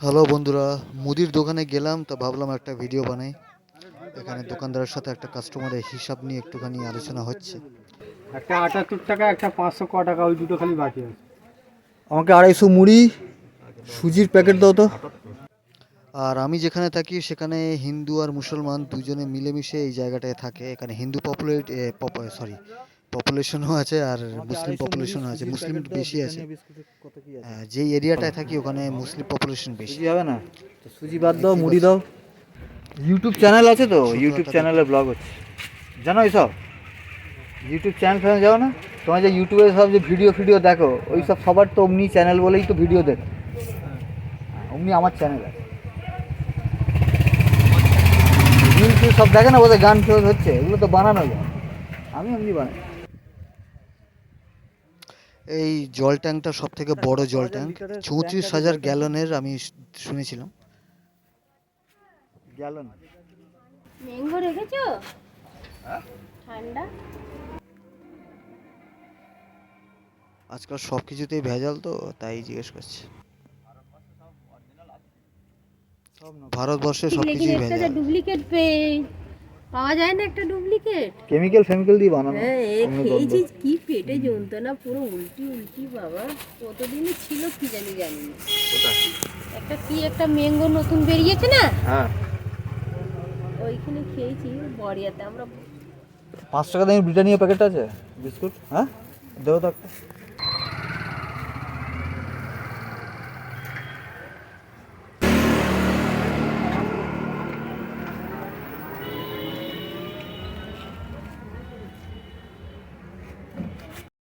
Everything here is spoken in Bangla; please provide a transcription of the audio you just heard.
হ্যালো বন্ধুরা, মুদির দোকানে গেলাম তো ভাবলাম একটা ভিডিও বানাই। এখানে দোকানদারের সাথে একটা কাস্টমারের হিসাব নিয়ে একটুখানি আলোচনা হচ্ছে। একটা ৭৮ টাকা, একটা ৫০০ ক টাকা, ওই দুটো খালি বাকি আছে। আমাকে 250 মুড়ি সুজির প্যাকেট দাও তো। আর আমি যেখানে থাকি সেখানে হিন্দু আর মুসলমান দুজনে মিলেমিশে এই জায়গাটায় থাকে। এখানে হিন্দু পপুলেশনও আছে আর মুসলিম পপুলেশনও আছে। মুসলিম বেশি আছে। যেই এরিয়াটায় থাকি ওখানে মুসলিম পপুলেশন বেশি। সুজি হবে না তো, সুজি বাদ দাও, মুড়ি দাও। ইউটিউব চ্যানেল আছে তো, সত্তর ইউটিউব টাকা। চ্যানেলে ব্লগ হচ্ছে, জানো এইসব ইউটিউব চ্যানেল ফ্যানেল যাও না? তোমার যে ইউটিউবে সব যে ভিডিও দেখো, ওই সব সবার তো অমনি চ্যানেল বলেই তো ভিডিও দেখো। অমনি আমার চ্যানেল আছে, রিল টিল সব দেখে না, বোধহয় গান ফেরত হচ্ছে, এগুলো তো বানানো যায়, আমি অমনি বানাই। এই জল ট্যাঙ্কটা সব থেকে বড় জল ট্যাঙ্ক, 34,000 গ্যালনের আমি শুনেছিলাম। গ্যালন ম্যাঙ্গো রেখেছো? ঠান্ডা। আজকাল সব কিছুতেই ভেজাল তো, তাই জিজ্ঞেস করছি। ভারতবর্ষে সব লেকিন কিছুই একটা যে ভেজাল। ডুপ্লিকেট পাওয়া যায় না, একটা ডুপ্লিকেট। কেমিক্যাল ফেমিক্যাল দিয়ে বানানো। হ্যাঁ, অমনি গন্ধ। খেয়েছিস কি পেটে যন্ত্রণা, পুরো উল্টি উল্টি বাবা। কতদিনই ছিল কি জানি না। একটা কি একটা ম্যাঙ্গো নতুন বেরিয়েছে না, হ্যাঁ, ওইখানে খেয়েছি বড়িয়াতে আমরা। 5 টাকা দামের ব্রিটানিয়া প্যাকেট আছে বিস্কুট, হ্যাঁ দেবো তো একটা।